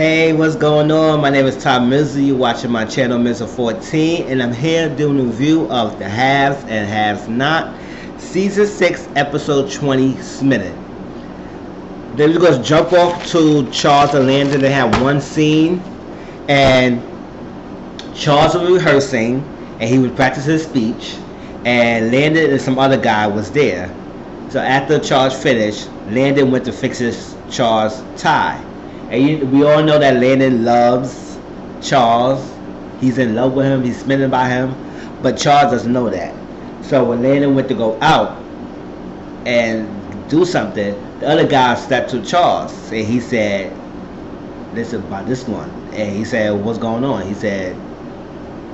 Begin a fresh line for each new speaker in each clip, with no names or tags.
Hey, what's going on? My name is Tom Mizza. You're watching my channel, Mizza 14, and I'm here doing a review of The Haves and Haves Not, Season 6, Episode 20, Smitten. Then we're going to jump off to Charles and Landon. They have one scene, and Charles was rehearsing, and he was practicing his speech, and Landon and some other guy was there. So after Charles finished, Landon went to fix Charles' tie. And we all know that Landon loves Charles. He's in love with him. He's smitten by him. But Charles doesn't know that. So when Landon went to go out and do something, the other guy stepped to Charles. And he said, listen about this one. And he said, what's going on? He said,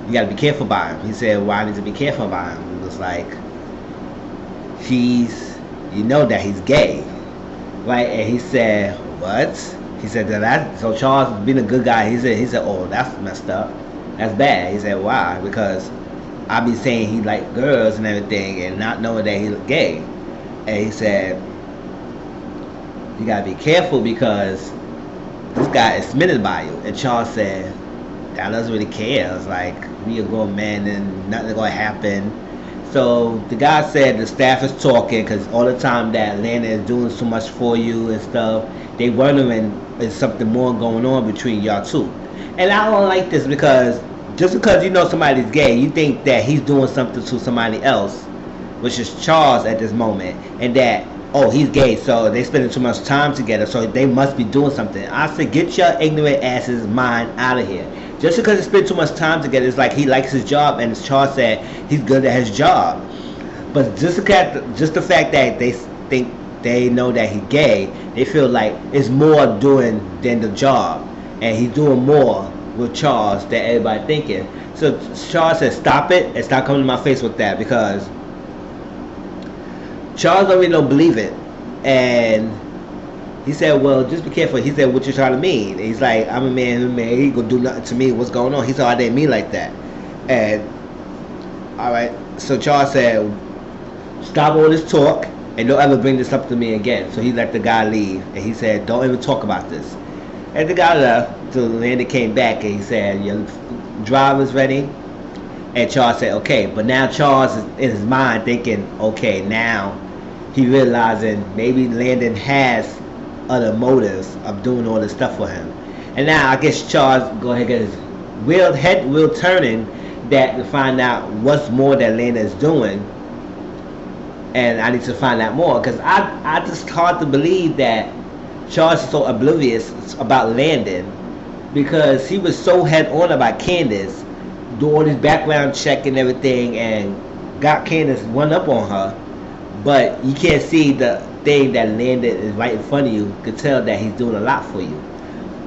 you got to be careful about him. He said, why need to be careful about him? It was like, you know that he's gay. Right? And he said, what? He said so Charles being a good guy, he said, oh, that's messed up. That's bad. He said, why? Because I be saying he like girls and everything and not knowing that he's gay. And he said, you gotta be careful because this guy is smitten by you. And Charles said, that doesn't really care. It's like, we a grown man and nothing's gonna happen. So the guy said the staff is talking because all the time that Landon is doing so much for you and stuff, they wondering is something more going on between y'all two. And I don't like this because just because you know somebody's gay, you think that he's doing something to somebody else, which is Charles at this moment, and that, oh, he's gay, so they spending too much time together, so they must be doing something. I said, get your ignorant ass's mind out of here. Just because they spend too much time together, it's like he likes his job, and as Charles said, he's good at his job. But just the fact that they think they know that he's gay, they feel like it's more doing than the job, and he's doing more with Charles than everybody thinking. So Charles said, stop it and stop coming to my face with that, because Charles don't really don't believe it. And he said, well, just be careful. He said, what you trying to mean? And he's like, I'm a man, he ain't gonna do nothing to me. What's going on? He said, I didn't mean like that. And alright, so Charles said, stop all this talk and don't ever bring this up to me again. So he let the guy leave, and he said, don't even talk about this. And the guy left. So Landon came back and he said, your driver's ready. And Charles said, okay. But now Charles is in his mind thinking, okay, now he realizing maybe Landon has other motives of doing all this stuff for him. And now I guess Charles go ahead and get his head wheel turning that to find out what's more that Landon is doing. And I need to find out more, because I just hard to believe that Charles is so oblivious about Landon, because he was so head on about Candace, do all this background check and everything, and got Candace one up on her. But you can't see the thing that Landon is right in front of you. You can tell that he's doing a lot for you,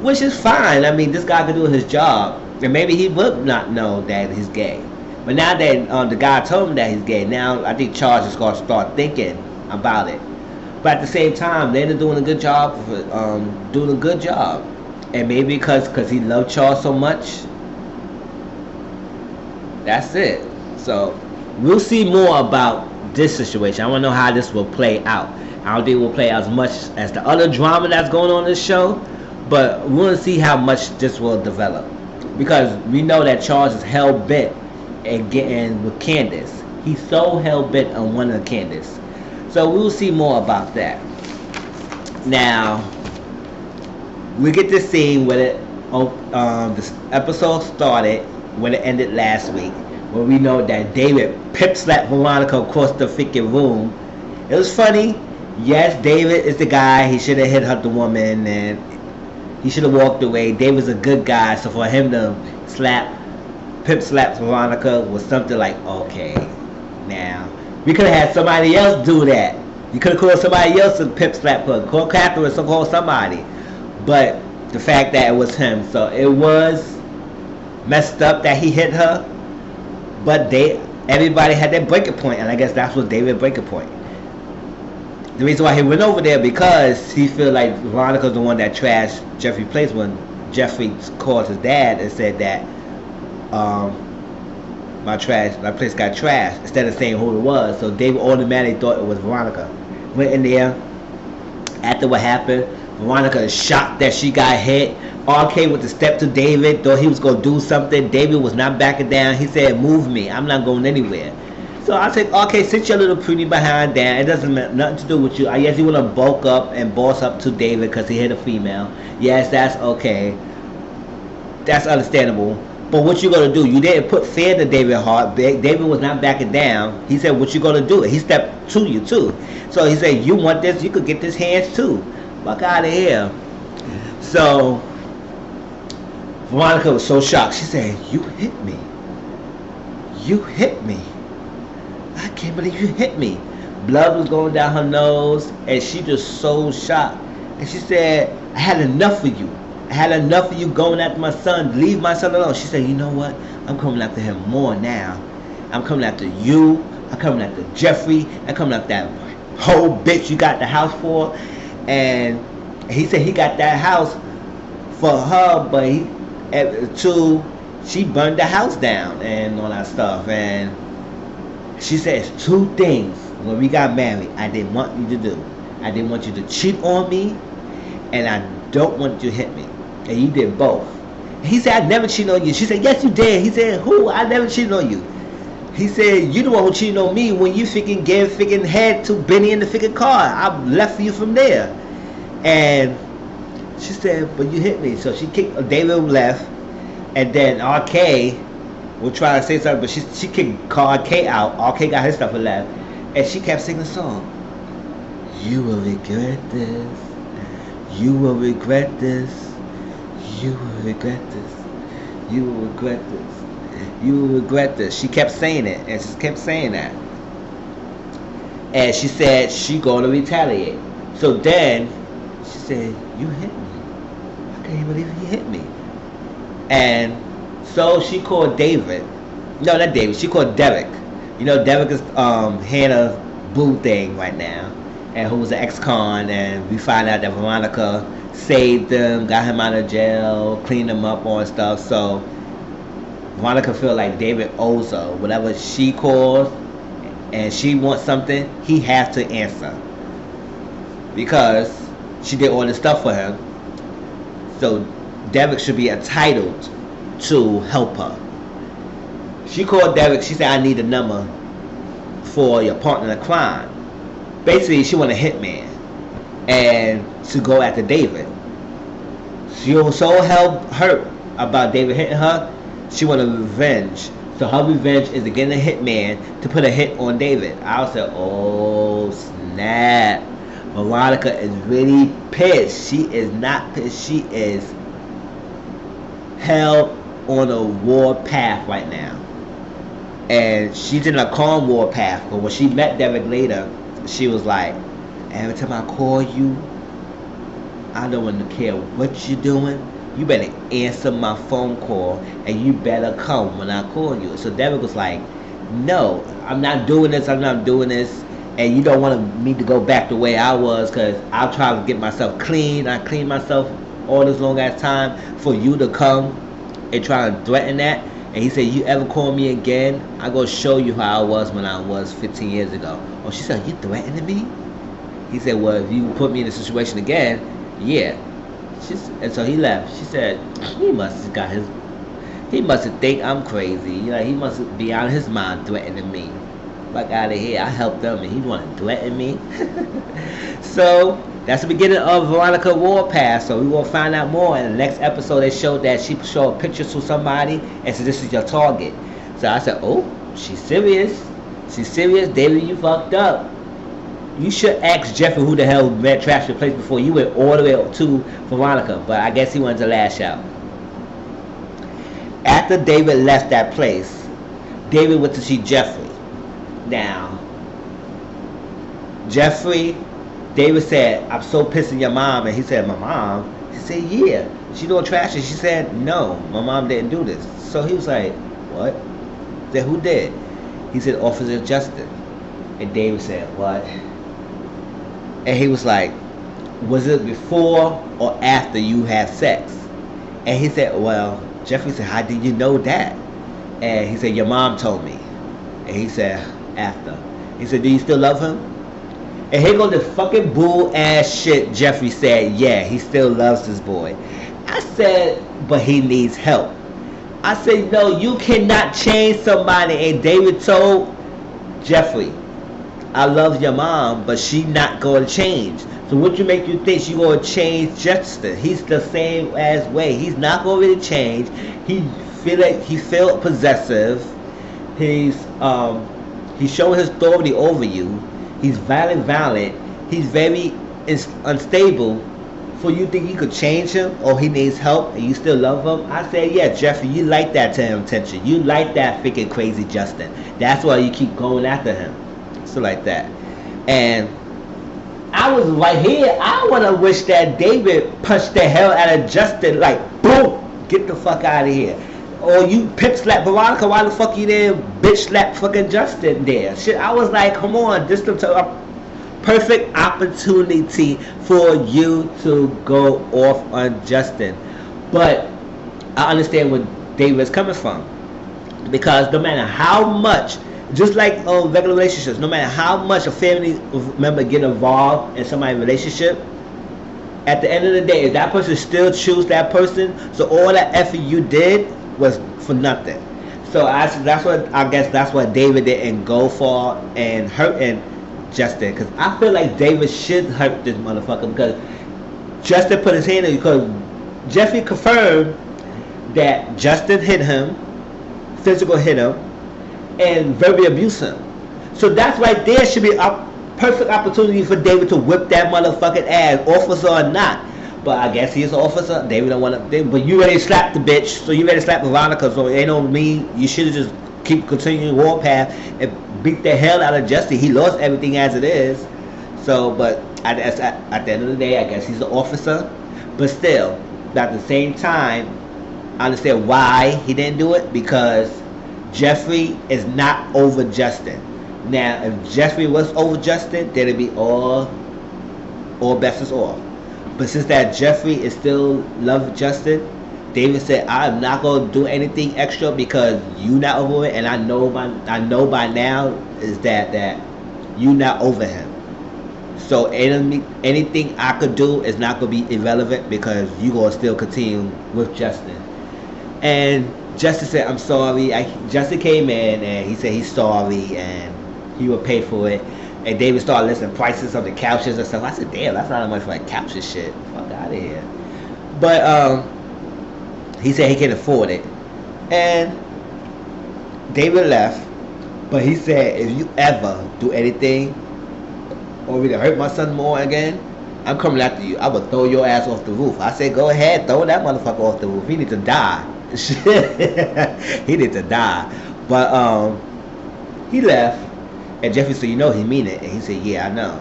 which is fine. I mean, this guy can do his job, and maybe he would not know that he's gay. But now that the guy told him that he's gay, now I think Charles is going to start thinking about it. But at the same time, Landon doing a good job, and maybe because he loved Charles so much. That's it. So we'll see more about this situation. I want to know how this will play out. I don't think it will play out as much as the other drama that's going on in this show, but we want to see how much this will develop, because we know that Charles is hell bent and getting with Candace. He's so hell bent on one of Candace. So we'll see more about that. Now we get to see when this episode started, when it ended last week, where we know that David pip slapped Veronica across the freaking room. It was funny. Yes, David is the guy. He should have hit her, the woman, and he should have walked away. David's a good guy, so for him to pip slaps Veronica was something like, okay, now we could have had somebody else do that. You could have called somebody else to pip slap her, call Catherine, so call somebody. But the fact that it was him, so it was messed up that he hit her. But everybody had their breaking point, and I guess that's what David's breaking point. The reason why he went over there, because he feel like Veronica's the one that trashed Jeffrey's place when Jeffrey called his dad and said that my place got trashed, instead of saying who it was. So David automatically thought it was Veronica. Went in there after what happened. Veronica is shocked that she got hit. RK went to step to David, thought he was going to do something. David was not backing down. He said, move me. I'm not going anywhere. So I said, RK, sit your little pretty behind down. It doesn't have nothing to do with you. I guess you want to bulk up and boss up to David because he hit a female. Yes, that's okay. That's understandable. But what you going to do? You didn't put fear to David's heart. David was not backing down. He said, what you going to do? He stepped to you, too. So he said, you want this? You could get this hands, too. Fuck out of here. So Veronica was so shocked. She said, you hit me. You hit me. I can't believe you hit me. Blood was going down her nose, and she just so shocked. And she said, I had enough of you. I had enough of you going after my son. Leave my son alone. She said, you know what? I'm coming after him more now. I'm coming after you. I'm coming after Jeffrey. I'm coming after that whole bitch you got the house for. And he said he got that house for her, but she burned the house down and all that stuff. And she says 2 things when we got married I didn't want you to do. I didn't want you to cheat on me, and I don't want you to hit me. And you did both. He said, I never cheated on you. She said, yes, you did. He said, who? I never cheated on you. He said, you the one who cheated on me when you freaking gave freaking head to Benny in the freaking car. I left you from there. And she said, but you hit me. So she kicked, David left, and then RK was trying to say something, but she kicked RK out. RK got his stuff and left. And she kept singing the song. You will regret this. You will regret this. You will regret this. You will regret this. You will regret this. She kept saying it, and she kept saying that. And she said she gonna retaliate. So then she said, you hit me. I can't believe you hit me. And so she called David. No, not David. She called Derek. You know, Derek is Hannah Boo thing right now, and who was an ex-con, and we find out that Veronica saved him, got him out of jail, cleaned him up on stuff. So Veronica feel like David owes her whatever she calls, and she wants something, he has to answer because she did all this stuff for him. So Derek should be entitled to help her. She called Derek. She said, I need a number for your partner in crime. Basically, she want a hitman and to go after David. She was so hurt about David hitting her, she want a revenge. So her revenge is to get a hitman to put a hit on David. I said, oh snap. Veronica is really pissed. She is not pissed. She is held on a war path right now. And she's in a calm war path. But when she met Derek later, she was like, every time I call you, I don't want to care what you're doing. You better answer my phone call, and you better come when I call you. So Derek was like, no, I'm not doing this. I'm not doing this. And you don't want me to go back the way I was, because I'll try to get myself clean. I clean myself all this long ass time for you to come and try to threaten that. And he said, you ever call me again, I'm going to show you how I was when I was 15 years ago. Oh, she said, you threatening me? He said, well, if you put me in a situation again, yeah. And so he left. She said, he must have think I'm crazy. You know, he must be out of his mind threatening me. Fuck out of here. I helped him and he want to threaten me. So that's the beginning of Veronica Warpath. So we will find out more in the next episode. They showed that she showed pictures to somebody and said, this is your target. So I said, oh, she's serious. She's serious. David, you fucked up. You should ask Jeffrey who the hell trashed the place before you went all the way to Veronica. But I guess he wanted to lash out. After David left that place, David went to see Jeffrey. Now, David said, I'm so pissed at your mom. And he said, my mom? He said, yeah. She doing trash. And she said, no, my mom didn't do this. So he was like, what? He said, who did? He said, Officer Justin. And David said, what? And he was like, was it before or after you had sex? And he said, well, Jeffrey said, how did you know that? And he said, your mom told me. And he said, after. He said, do you still love him? And here goes the fucking bull ass shit. Jeffrey said, yeah, he still loves this boy. I said, but he needs help. I said, no, you cannot change somebody. And David told Jeffrey, I love your mom, but she not going to change. So what you make you think she going to change Justin? He's the same as way. He's not going to really change. He feel possessive. He's showing his authority over you. He's violent. He's very unstable. For you think you could change him or he needs help and you still love him? I say, yeah, Jeffrey, you like that attention. You like that freaking crazy Justin. That's why you keep going after him. So like that. And I was right here. I want to wish that David punched the hell out of Justin. Like, boom, get the fuck out of here. Or you pimp slap Veronica. Why the fuck you there bitch slap fucking Justin there? Shit, I was like, come on, this is a perfect opportunity for you to go off on Justin. But I understand where David's coming from. Because no matter how much, just like regular relationships, no matter how much a family member get involved in somebody's relationship, at the end of the day, if that person still choose that person, so all that effort you did was for nothing. So I guess that's what David didn't go for and hurting Justin, because I feel like David should hurt this motherfucker because Justin put his hand in, because Jeffrey confirmed that Justin hit him, physical hit him, and verbally abuse him. So that's right there should be a perfect opportunity for David to whip that motherfucking ass, officer or not. But I guess he's an officer. David don't want to. But you ready to slap the bitch, so you ready to slap Veronica. So it ain't no me. You should have just keep continuing the warpath and beat the hell out of Justin. He lost everything as it is. So, but at the end of the day, I guess he's an officer. But still, at the same time, I understand why he didn't do it, because Jeffrey is not over Justin. Now, if Jeffrey was over Justin, then it'd be all bets is off. But since that Jeffrey is still love Justin, David said, I'm not gonna do anything extra because you not over it, and I know by now is that you not over him. So anything I could do is not gonna be irrelevant because you gonna still continue with Justin. And Justin said, I'm sorry. Justin came in and he said he's sorry and he will pay for it. And David started listing prices of the couches and stuff. I said, damn, that's not much for like couch and shit. Fuck out of here. But he said he can afford it. And David left. But he said, if you ever do anything or really hurt my son more again, I'm coming after you. I will throw your ass off the roof. I said, go ahead, throw that motherfucker off the roof. He needs to die. He needs to die. But he left. And Jeffrey said, you know he mean it. And he said, yeah, I know.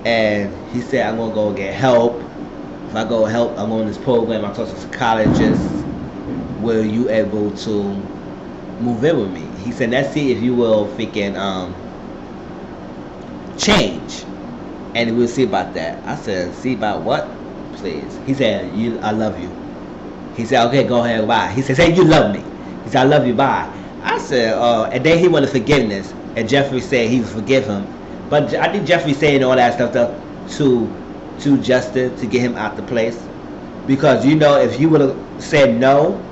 And he said, I'm going to go get help. If I go help, I'm on this program. I talk to psychologists. Will you able to move in with me? He said, let's see if you will freaking change. And we'll see about that. I said, see about what? Please. He said, I love you. He said, okay, go ahead, bye. He said, say you love me. He said, I love you, bye. I said, and then he wanted forgiveness. And Jeffrey said he would forgive him. But I think Jeffrey saying all that stuff to Justin to get him out the place. Because, you know, if you would have said no,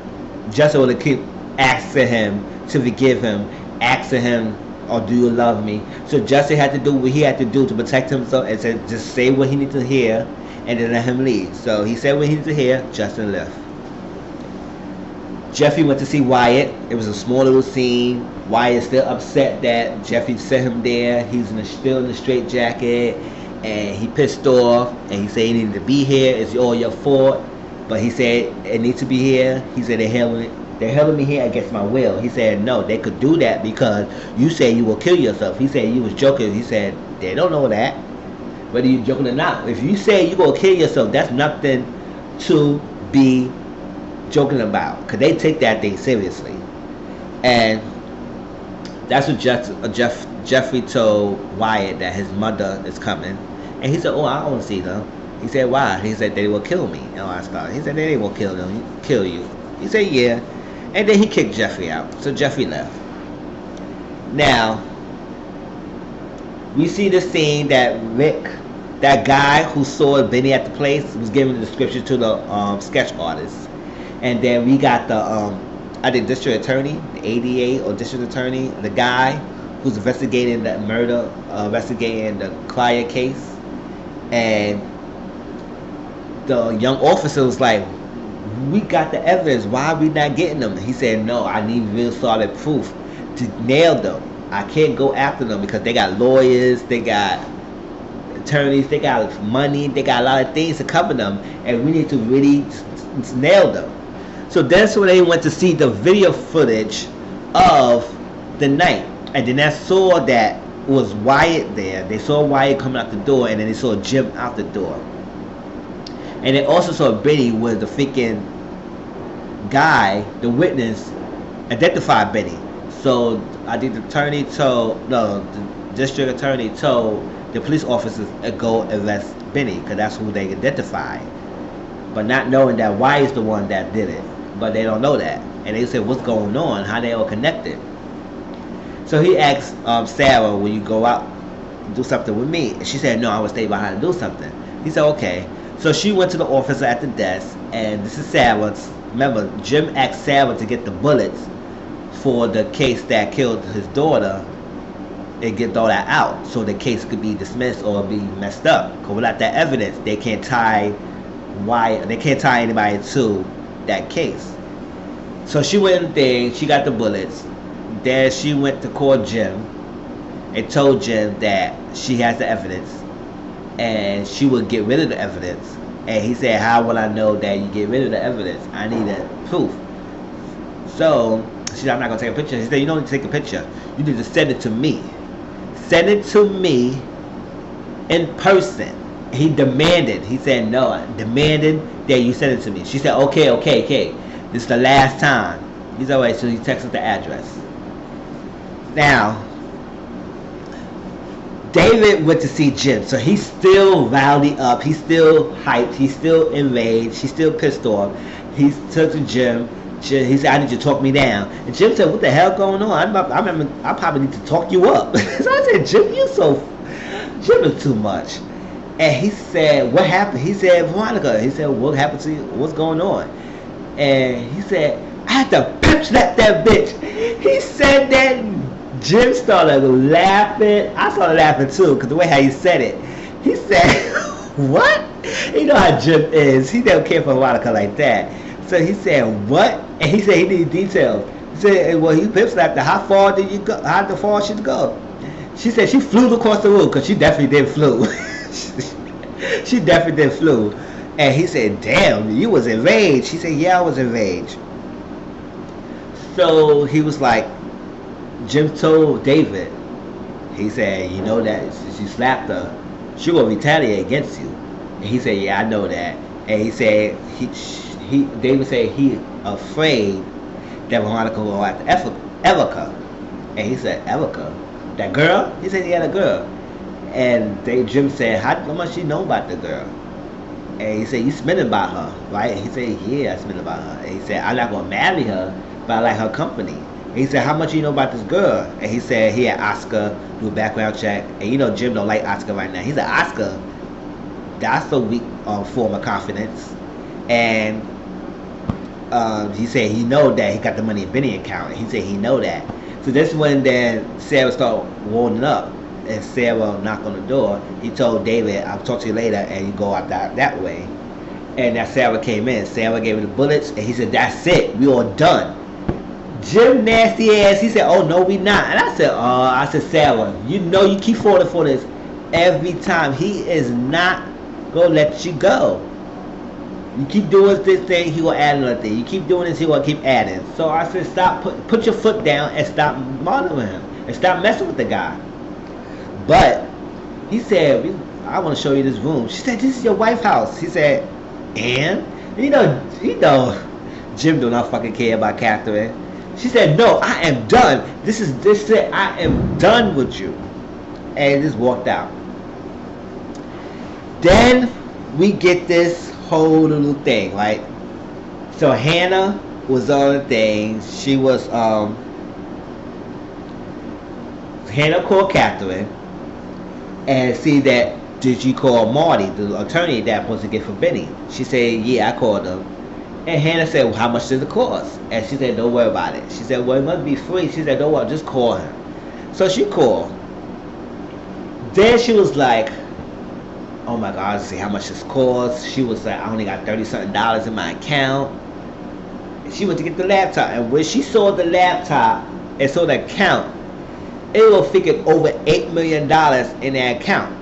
Justin would have kept asking him to forgive him, asking him, or do you love me? So Justin had to do what he had to do to protect himself and said, just say what he needs to hear and then let him leave. So he said what he needed to hear, Justin left. Jeffrey went to see Wyatt. It was a small little scene. Wyatt is still upset that Jeffrey sent him there. He's still in the straitjacket, and he pissed off. And he said he needed to be here. It's all your fault. But he said it needs to be here. He said they're holding me here against my will. He said no, they could do that because you said you will kill yourself. He said you was joking. He said they don't know that, whether you're joking or not. If you say you gonna kill yourself, that's nothing to be joking about, because they take that thing seriously. And that's what Jeffrey told Wyatt, that his mother is coming. And he said, oh, I don't want to see them. He said, why? He said, they will kill me. And I started. He said, they won't kill you. He said, yeah. And then he kicked Jeffrey out. So Jeffrey left. Now, we see the scene that Rick that guy who saw Benny at the place was giving the description to the sketch artist, and then we got the I think district attorney, the ADA or district attorney, the guy who's investigating the murder, investigating the Clyer case, and the young officer was like, "We got the evidence. Why are we not getting them?" He said, "No, I need real solid proof to nail them. I can't go after them because they got lawyers, they got attorneys, they got money, they got a lot of things to cover them, and we need to really nail them." So that's when they went to see the video footage of the night, and then they saw that it was Wyatt there. They saw Wyatt coming out the door, and then they saw Jim out the door, and they also saw Benny with the freaking guy, the witness, identified Benny. So I think the district attorney told the police officers to go arrest Benny because that's who they identified, but not knowing that Wyatt's the one that did it. But they don't know that, and they said, "What's going on? How they all connected?" So he asked Sarah, "Will you go out and do something with me?" And she said, "No, I will stay behind and do something." He said, "Okay." So she went to the officer at the desk, and this is Sarah. Remember, Jim asked Sarah to get the bullets for the case that killed his daughter and get all that out, so the case could be dismissed or be messed up. Because without that evidence, they can't tie anybody to that case. So she went there, she got the bullets. Then she went to call Jim and told Jim that she has the evidence and she would get rid of the evidence. And he said, "How will I know that you get rid of the evidence? I need a proof." So she said, "I'm not gonna take a picture." He said, "You don't need to take a picture. You need to send it to me. Send it to me in person." He demanded. He said, "No, I demanded that you send it to me." She said, okay. This is the last time." He's all right. So he texted the address. Now, David went to see Jim, so he's still rowdy up. He's still hyped. He's still enraged. He's still pissed off. He took to Jim. He said, "I need you to talk me down." And Jim said, "What the hell going on? I remember, I probably need to talk you up." So I said, Jim is too much. And he said, "What happened?" He said, "Veronica." He said, "What happened to you? What's going on?" And he said, "I had to pimp slap that bitch." He said that. Jim started laughing. I started laughing too, because the way how he said it. He said, "What?" You know how Jim is. He don't care for Veronica like that. So he said, "What?" And he said he needed details. He said, "Well, he pimp slapped her. How far did you go? How far should you go?" She said she flew across the room, because she definitely did flew. She definitely did flew. And he said, "Damn, you was enraged." She said, "Yeah, I was enraged." So he was like, Jim told David, he said, "You know that if you slapped her, she will retaliate against you." And he said, "Yeah, I know that." And he said, David said he afraid that Veronica will go after Erica. And he said, "Erica? That girl?" He said, "Yeah, the girl." And Jim said, how much you know about the girl?" And he said, "You smitten about her, right?" And he said, "Yeah, I smitten about her." And he said, "I'm not going to marry her, but I like her company." He said, "How much you know about this girl?" And he said he had Oscar do a background check. And you know Jim don't like Oscar right now. He said, "Oscar, that's a weak form of confidence." And he said he know that he got the money in Benny account. And he said he know that. So this when then Sarah started warming up. And Sarah knocked on the door. He told David, "I'll talk to you later," and you go out that way. And that Sarah came in. Sarah gave him the bullets. And he said, "That's it. We all done." Jim nasty ass, he said, "Oh no, we not." And I said, "Sarah, you know you keep falling for this every time. He is not gonna let you go. You keep doing this thing, he will add another thing. You keep doing this, he will keep adding." So I said, "Stop, put your foot down and stop monitoring him and stop messing with the guy." But he said, "I want to show you this room." She said, "This is your wife's house." He said, "And you know, Jim do not fucking care about Catherine." She said, "No, I am done. This is it. I am done with you." And just walked out. Then we get this whole little thing, right? So Hannah was on the thing. She was Hannah called Catherine and see that did you call Marty, the attorney that supposed to get for Benny? She said, yeah, I called him. And Hannah said, well, how much does it cost? And she said, don't worry about it. She said, well, it must be free. She said, don't worry, just call him. So she called. Then she was like, oh my God, see how much this costs. She was like, I only got $30-something in my account. And she went to get the laptop. And when she saw the laptop and saw the account, it was figured over $8 million in that account.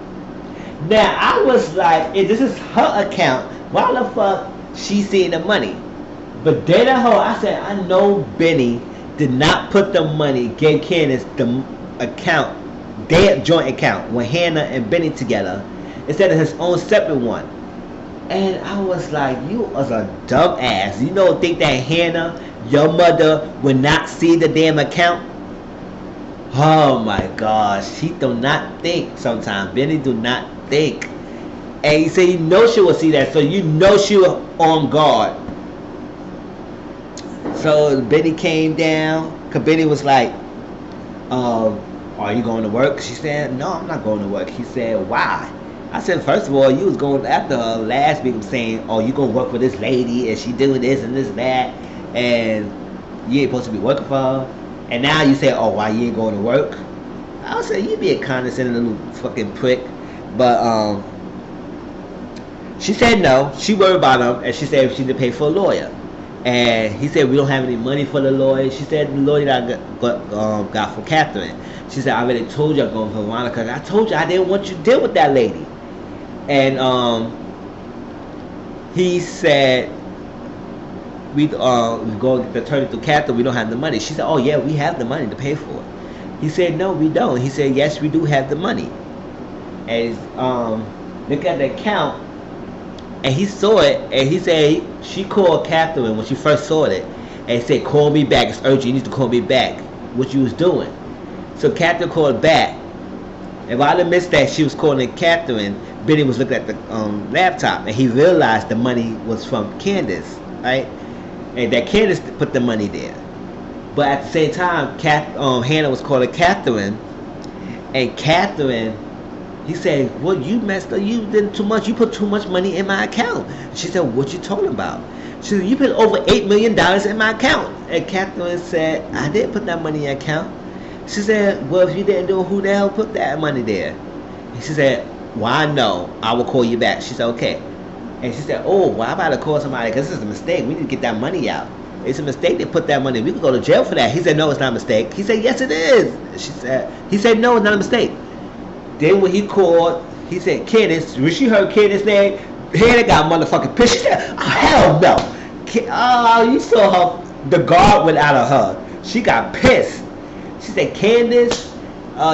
Now, I was like, if this is her account, why the fuck she seeing the money? But then I said, I know Benny did not put the money, gave Candace the account, their joint account, with Hannah and Benny together, instead of his own separate one. And I was like, you was a dumb ass. You don't think that Hannah, your mother, would not see the damn account? Oh my gosh, she do not think sometimes. Benny do not think. And you say you know she will see that, so you know she was on guard. So Benny came down, because Benny was like, are you going to work? She said, no, I'm not going to work. He said, why? I said, first of all, you was going after her last week saying, oh, you going to work for this lady, and she doing this and this and that, and you ain't supposed to be working for her. And now you say, oh, why you ain't going to work? I would say, you be a condescending little fucking prick. But, she said no. She worried about him, and she said she need to pay for a lawyer. And he said, we don't have any money for the lawyer. She said, the lawyer that I got for Catherine. She said, I already told you I'm going for Veronica. I told you I didn't want you to deal with that lady. And he said, we go get the attorney to Catherine. We don't have the money. She said, oh yeah, we have the money to pay for it. He said, no, we don't. He said, yes, we do have the money. And look at the account. And he saw it, and he said she called Catherine when she first saw it, and said, call me back, it's urgent, you need to call me back, what you was doing. So Catherine called back, and while I missed that she was calling Catherine, Benny was looking at the laptop, and he realized the money was from Candace, right? And that Candace put the money there. But at the same time, Hannah was calling Catherine, and Catherine, he said, well, you messed up. You did too much. You put too much money in my account. She said, what you talking about? She said, you put over $8 million in my account. And Catherine said, I didn't put that money in your account. She said, well, if you didn't do it, who the hell put that money there? And she said, well, I know. I will call you back. She said, okay. And she said, oh, well, I'm about to call somebody because this is a mistake. We need to get that money out. It's a mistake they put that money. We could go to jail for that. He said, no, it's not a mistake. He said, yes, it is. He said, no, it's not a mistake. Then when he called, he said, Candace, when she heard Candace's name, Hannah got motherfucking pissed. She said, oh, hell no. Oh, you saw her, the guard went out of her. She got pissed. She said, Candace,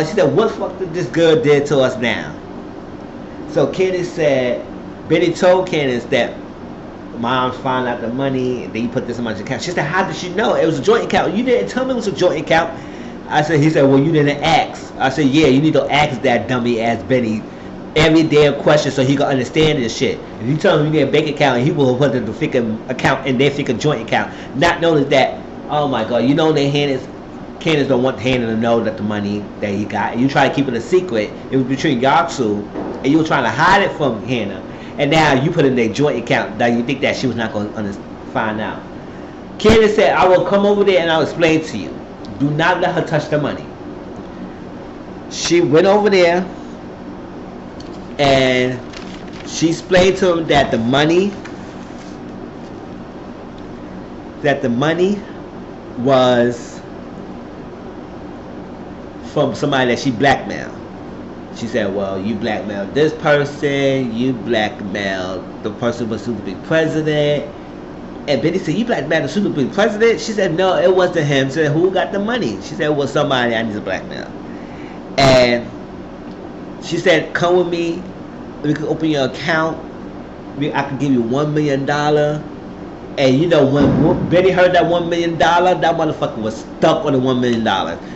she said, what the fuck did this girl did to us now? So Candace said, Benny told Candace that Mom found out the money, and then you put this in my account. She said, how did she know? It was a joint account. You didn't tell me it was a joint account. He said, well, you didn't ask. I said, yeah, you need to ask that dummy ass Benny every damn question so he can understand this shit. If you tell him you need a bank account, he will put the freaking account in their freaking joint account. Not knowing that, oh my God, you know that Candace don't want Hannah to know that the money that he got. And you try to keep it a secret. It was between y'all two, and you were trying to hide it from Hannah. And now you put it in their joint account. Now you think that she was not going to find out. Candace said, I will come over there and I'll explain to you. Do not let her touch the money. She went over there and she explained to him that the money was from somebody that she blackmailed. She said, well, you blackmailed this person, you blackmailed the person who was supposed to be president. And Benny said, you blackmailed the super big president? She said, no, it wasn't him. She said, who got the money? She said, well, somebody I need to blackmail. And she said, come with me. We can open your account. I can give you $1 million. And you know, when Benny heard that $1 million, that motherfucker was stuck on the $1 million.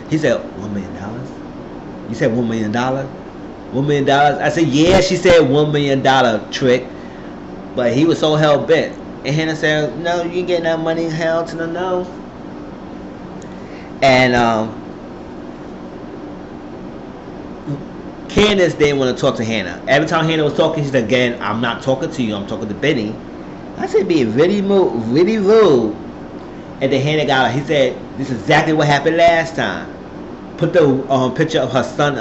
He said, $1 million? You said $1 million? $1 million? I said, yeah. She said $1 million trick. But he was so hell-bent. And Hannah said, no, you ain't getting that money, hell to the no. And Candace didn't want to talk to Hannah. Every time Hannah was talking, she said, again, I'm not talking to you, I'm talking to Benny. I said, being really rude. And then Hannah got her. He said, this is exactly what happened last time. Put the picture of her son,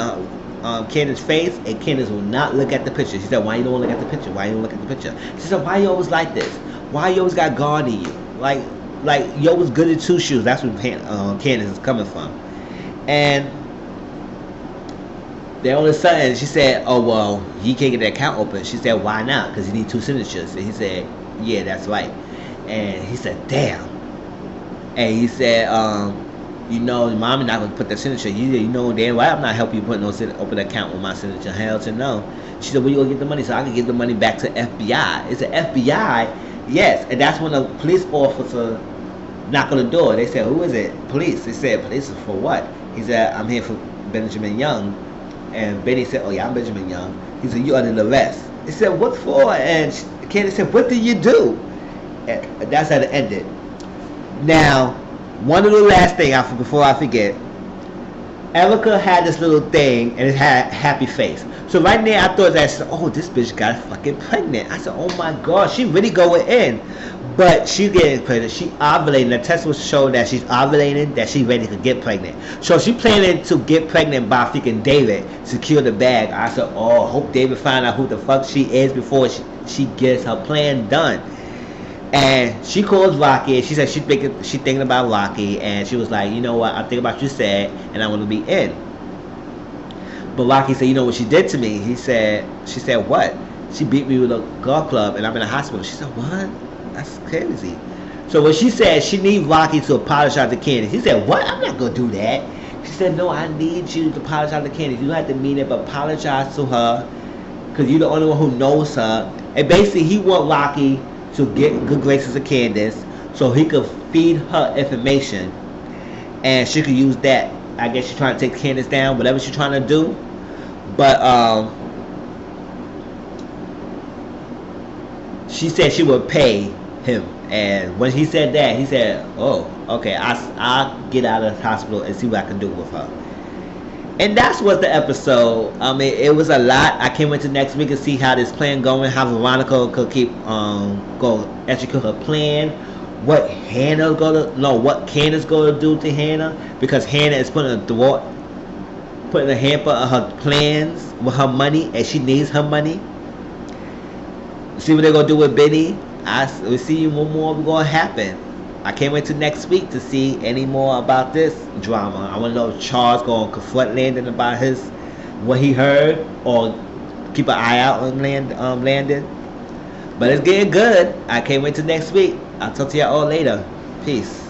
Candace's face, and Candace will not look at the picture. She said, why you don't look at the picture? Why you don't look at the picture? She said, why you always like this? Why you always got God in you? Like you always good at two shoes. That's where Candace is coming from. And then all of a sudden, she said, oh, well, he can't get the account open. She said, why not? Because he needs 2 signatures. And he said, yeah, that's right. And he said, damn. And he said, you know, mom is not going to put that signature. You know damn right I'm not helping you open an account with my signature. Hell to no. She said, where you going to get the money? So I can give the money back to FBI. It's an FBI? Yes. And that's when the police officer knocked on the door. They said, who is it? Police. They said, police is for what? He said, I'm here for Benjamin Young. And Benny said, oh yeah, I'm Benjamin Young. He said, you under arrest. He said, what for? And Candace said, what did you do? And that's how it ended. Now, one of the last thing before I forget, Erica had this little thing and it had a happy face. So right there I thought that, oh, this bitch got fucking pregnant. I said, oh my god, she really going in. But she getting pregnant. She ovulating. The test was showing that she's ovulating, that she ready to get pregnant. So she planning to get pregnant by freaking David, secure the bag. I said, oh, hope David find out who the fuck she is before she gets her plan done. And she calls Rocky and she said she thinking about Rocky, and she was like, you know what, I think about you said, and I want to be in. But Rocky said, you know what she did to me? She said, what? She beat me with a golf club and I'm in the hospital. She said, what? That's crazy. So when she said she needs Rocky to apologize to Candace, he said, what? I'm not going to do that. She said, no, I need you to apologize to Candace. You don't have to mean it, but apologize to her because you're the only one who knows her. And basically he want Rocky to get good graces of Candace so he could feed her information and she could use that. I guess she's trying to take Candace down, whatever she's trying to do. But she said she would pay him, and when he said that, he said, oh, okay, I'll get out of the hospital and see what I can do with her. And that's what the episode. I mean, it was a lot. I can't wait to next week and see how this plan going, how Veronica could keep go execute her plan, what Candace gonna do to Hannah, because Hannah is putting a hamper on her plans with her money, and she needs her money. See what they're gonna do with Benny. We'll see what more gonna happen. I can't wait till next week to see any more about this drama. I want to know if Charles gonna confront Landon about what he heard, or keep an eye out on Landon. But it's getting good. I can't wait till next week. I'll talk to y'all all later. Peace.